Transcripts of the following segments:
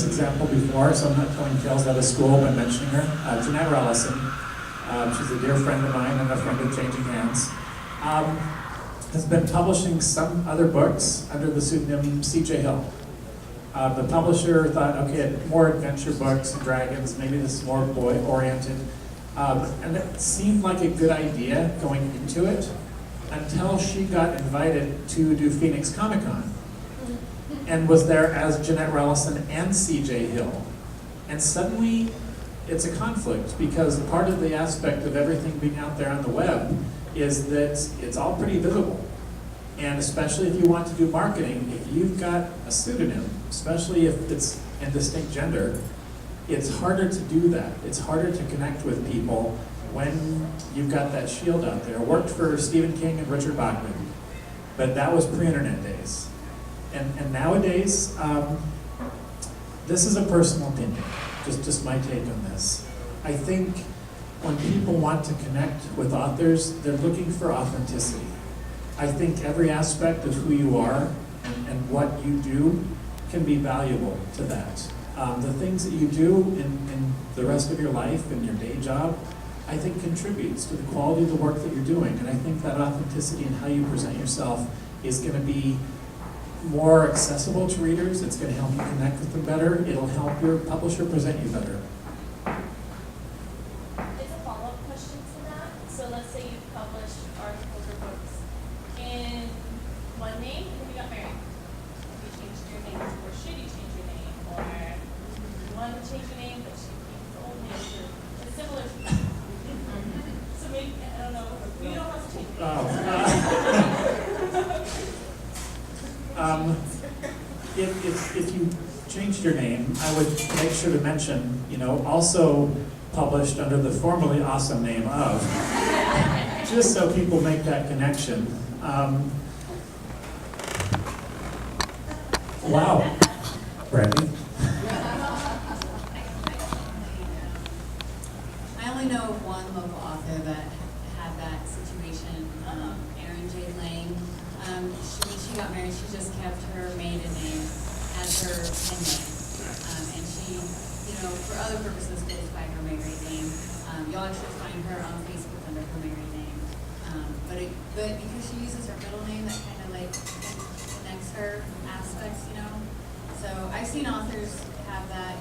example before, so I'm not telling tales out of school by mentioning her. Jeanette Rellison, she's a dear friend of mine and a friend of Changing Hands, has been publishing some other books under the pseudonym C.J. Hill. The publisher thought, okay, more adventure books and dragons, maybe this is more boy-oriented. And it seemed like a good idea going into it until she got invited to do Phoenix Comic Con and was there as Jeanette Rellison and C.J. Hill. And suddenly, it's a conflict because part of the aspect of everything being out there on the web is that it's all pretty visible. And especially if you want to do marketing, if you've got a pseudonym, especially if it's in distinct gender, it's harder to do that. It's harder to connect with people when you've got that shield out there. It worked for Stephen King and Richard Bachman, but that was pre-internet days. And nowadays, this is a personal opinion, just my take on this. I think when people want to connect with authors, they're looking for authenticity. I think every aspect of who you are and what you do can be valuable to that. The things that you do in the rest of your life and your day job, I think contributes to the quality of the work that you're doing. And I think that authenticity and how you present yourself is going to be more accessible to readers. It's going to help you connect with them better. It'll help your publisher present you better. It's a follow-up question to that. So let's say you publish articles or books in one name and then you got married. Have you changed your name, or should you change your name? Or you want to change your name, but you keep the old name. It's similar to that. So maybe, I don't know, you don't have to change your name. If you changed your name, I would make sure to mention, also published under the formerly awesome name of, just so people make that connection. Wow, Brandy. I only know of one local author that had that situation, Erin J. Lang. When she got married, she just kept her maiden name as her pen name. And she, for other purposes, goes by her married name. You'll actually find her on Facebook under her married name. But because she uses her middle name, that kind of connects her aspects, So I've seen authors have that,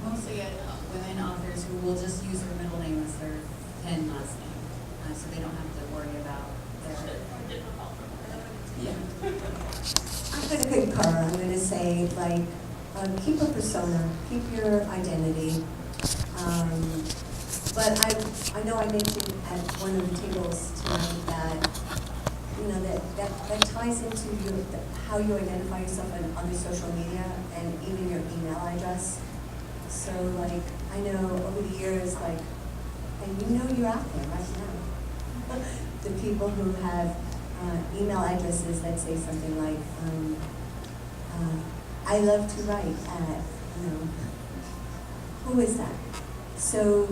mostly women authors who will just use their middle name as their pen last name, so they don't have to worry about their. Yeah. I'm going to concur. I'm going to say, keep a persona, keep your identity. But I know I mentioned at one of the tables tonight that, that ties into how you identify yourself on other social media and even your email address. So, I know over the years, and you're out there right now. The people who have email addresses that say something like, I love to write at, who is that? So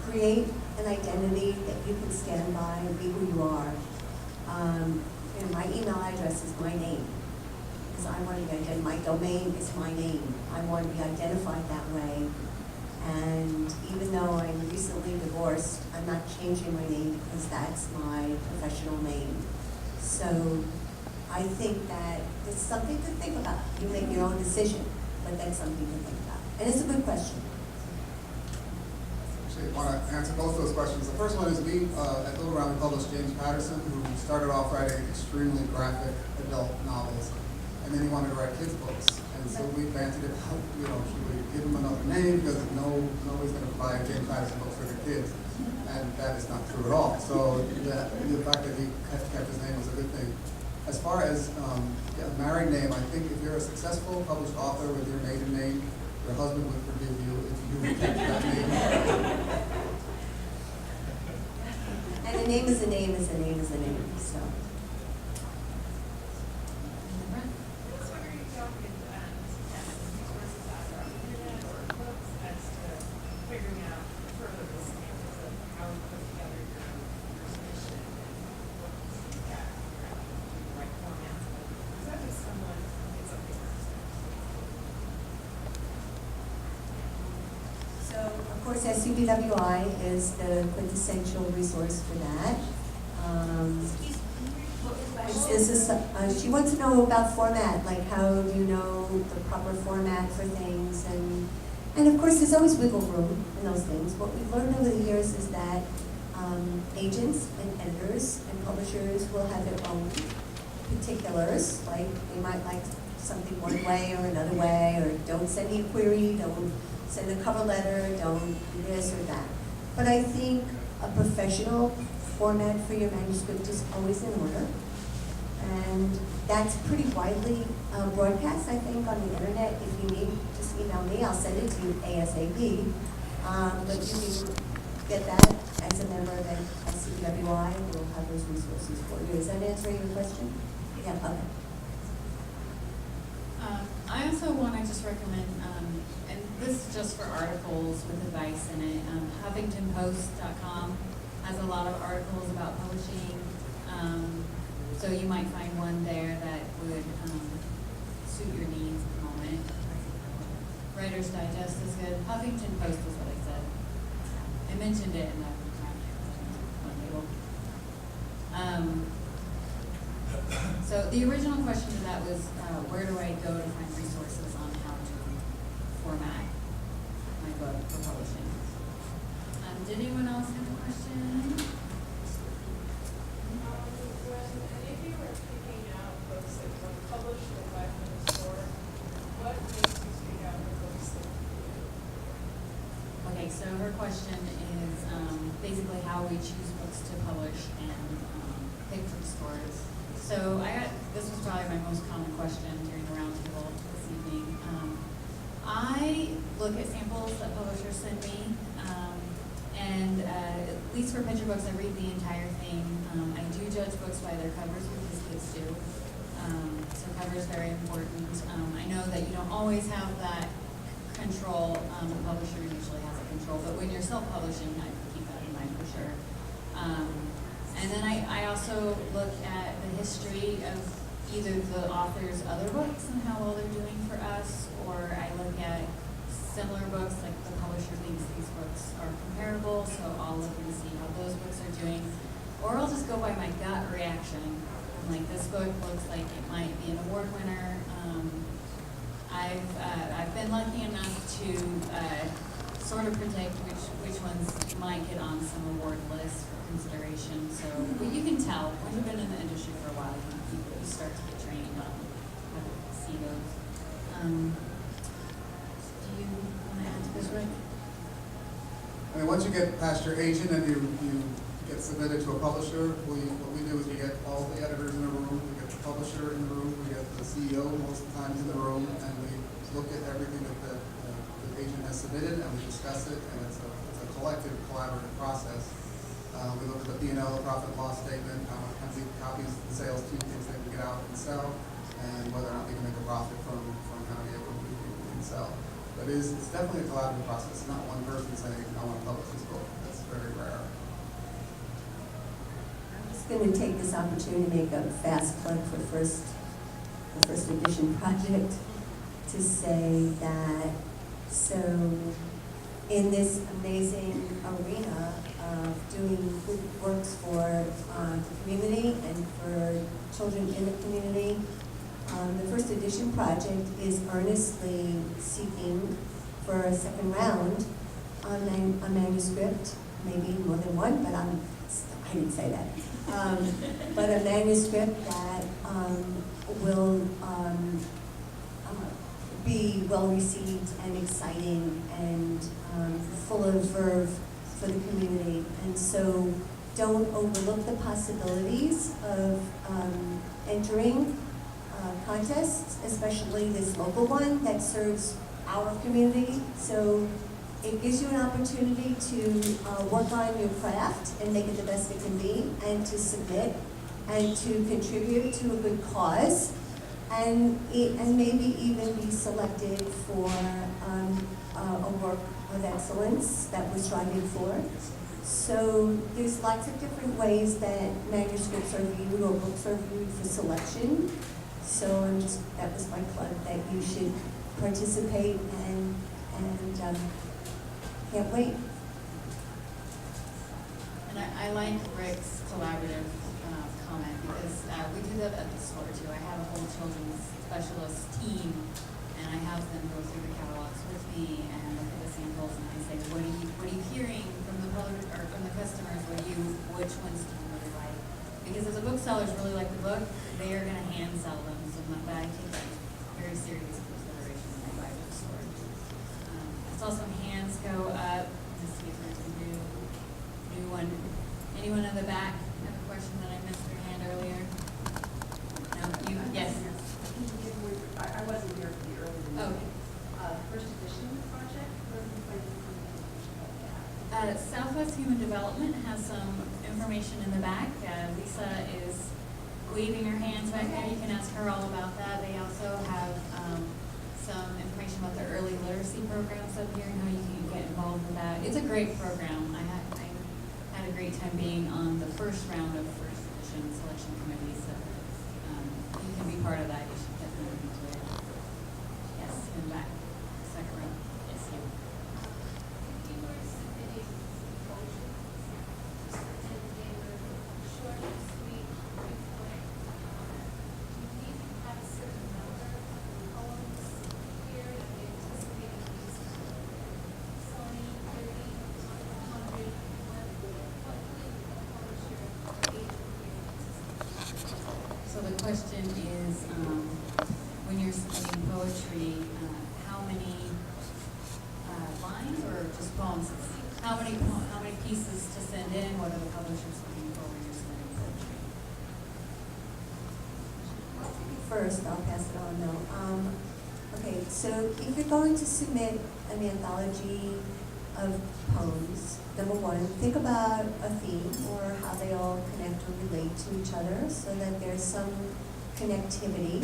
create an identity that you can stand by and be who you are. My email address is my name, because I want to be identified. My domain is my name. I want to be identified that way. And even though I'm recently divorced, I'm not changing my name because that's my professional name. So I think that it's something to think about. You make your own decision, but that's something to think about. And it's a good question. Actually, I want to answer both those questions. The first one is we, at Little Round, we published James Patterson, who started off writing extremely graphic adult novels, and then he wanted to write kids' books. And so we bantered about, should we give him another name because nobody's going to buy James Patterson books for their kids, and that is not true at all. So the fact that he kept his name was a good thing. As far as a married name, I think if you're a successful published author with your maiden name, your husband would forgive you if you kept that name. And a name is a name is a name is a name. So. course, SCBWI is the quintessential resource for that. She wants to know about format, like how do you know the proper format for things, and of course, there's always wiggle room in those things. What we've learned over the years is that agents and editors and publishers will have their own particulars, like they might like something one way or another way, or don't send me a query, don't send a cover letter, don't do this or that. But I think a professional format for your manuscript is always in order. And that's pretty widely broadcast, I think, on the internet. If you need, just email me, I'll send it to you ASAP. But you can get that as a member of SCBWI, we'll have those resources for you. Is that answering your question? Yeah, okay. I also want to just recommend, and this is just for articles with advice in it, HuffingtonPost.com has a lot of articles about publishing. So you might find one there that would suit your needs at the moment. Writer's Digest is good. Huffington Post is what I said. I mentioned it in the table. So the original question to that was, where do I go to find resources on how to format my book for publishing? Did anyone else have a question? If you were picking out books that were published or by from the store, what makes you pick out the books that Okay, so her question is basically how we choose books to publish and pick from stores. So this was probably my most common question during the roundtable this evening. I look at samples that publishers send me, and at least for picture books, I read the entire thing. I do judge books by their covers because kids do. So cover is very important. I know that you don't always have that control. The publisher usually has a control, but when you're self-publishing, I keep that in mind for sure. And then I also look at the history of either the author's other books and how well they're doing for us, or I look at similar books, like the publisher thinks these books are comparable, so I'll look and see how those books are doing. Or I'll just go by my gut reaction. I'm like, this book looks like it might be an award winner. I've been lucky enough to sort of predict which ones might get on some award lists for consideration. So, but you can tell when you've been in the industry for a while, you start to get trained on how to see those. Do you want to add to this, Rick? I mean, once you get past your agent and you get submitted to a publisher, what we do is we get all the editors in the room, we get the publisher in the room, we get the CEO most of the times in the room, and we look at everything that the agent has submitted, and we discuss it, and it's a collective, collaborative process. We look at the P&L, the profit and loss statement, how many copies the sales team thinks they can get out and sell, and whether or not they can make a profit from how many we can sell. But it's definitely a collaborative process. It's not one person saying, I want to publish this book. That's very rare. I'm just going to take this opportunity to make a fast plug for the first edition project to say that, so in this amazing arena of doing good works for the community and for children in the community, the first edition project is earnestly seeking for a second round on a manuscript, maybe more than one, but I didn't say that. But a manuscript that will be well received and exciting and full of verve for the community. And so don't overlook the possibilities of entering contests, especially this local one that serves our community. So it gives you an opportunity to work on your craft and make it the best it can be, and to submit and to contribute to a good cause, and maybe even be selected for a work of excellence that we're striving for. So there's lots of different ways that manuscripts are viewed or books are viewed for selection. So that was my plug, that you should participate and can't wait. And I like Rick's collaborative comment because we do that at the store too. I have a whole children's specialist team, and I have them go through the catalogs with me and look at the samples, and I say, what are you hearing from the public or from the customers? Which ones do you really like? Because if the booksellers really like the book, they are going to hand sell them. So I take that very serious consideration when I buy a bookstore. I saw some hands go up. Let's see if there's a new one. Anyone in the back have a question that I missed their hand earlier? No, you, yes. I wasn't here for the early meeting. Oh. First edition project, where can we find information about that? Southwest Human Development has some information in the back. Lisa is waving her hands back there. You can ask her all about that. They also have some information about their early literacy programs up here and how you can get involved with that. It's a great program. I had a great time being on the first round of first edition selection committee, so you can be part of that. You should definitely do it. Yes, in the back, second row. Yes, you. If you were submitting proposals, and they were short and sweet, quick, do you need to have a certain number of poems here that they anticipate at least 20, 30, 100? What would a publisher age group So the question is, when you're submitting poetry, how many lines or just poems? How many pieces to send in? What are the publishers looking for when you're submitting poetry? First, I'll pass it on though. Okay, so if you're going to submit an anthology of poems, number one, think about a theme or how they all connect or relate to each other so that there's some connectivity.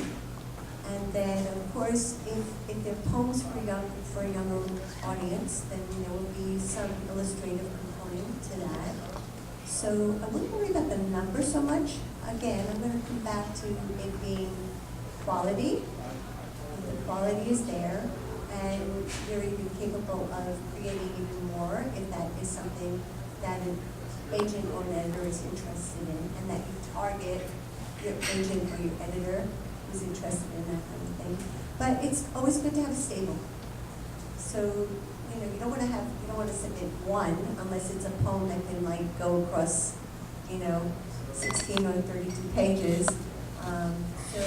And then, of course, if they're poems for a younger audience, then there will be some illustrative component to that. So I wouldn't worry about the number so much. Again, I'm going to come back to it being quality. If the quality is there, and you're even capable of creating even more if that is something that an agent or an editor is interested in, and that you target your agent or your editor who's interested in that kind of thing. But it's always good to have a stable. So, you don't want to submit one unless it's a poem that can like go across, 16 or 32 pages. So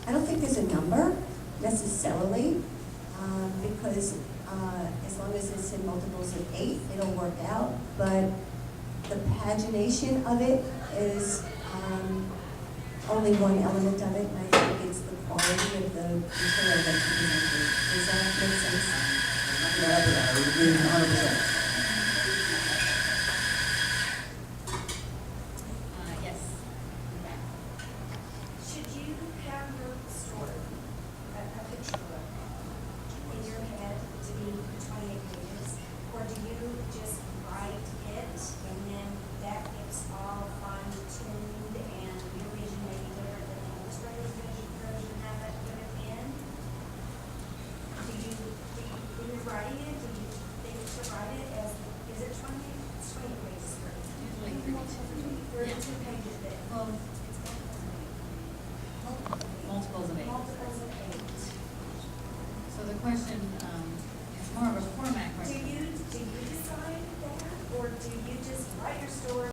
I don't think there's a number necessarily, because as long as it's in multiples of 8, it'll work out. But the pagination of it is only one element of it, and I think it's the quality of the material that's presented. Does that make sense? I would agree 100%. Yes. Should you have your story, a picture book, in your head to be 28 pages? Or do you just write it and then that gets all fine-tuned and your vision may be different than the illustrator's version have it put it in? When you're writing it, do you think to write it as, is it 20, it's 20 pages? Usually 32. 32 pages that, Well, it's multiples of 8. multiples of 8. So the question is more of a format Do question. you decide that, or do you just write your story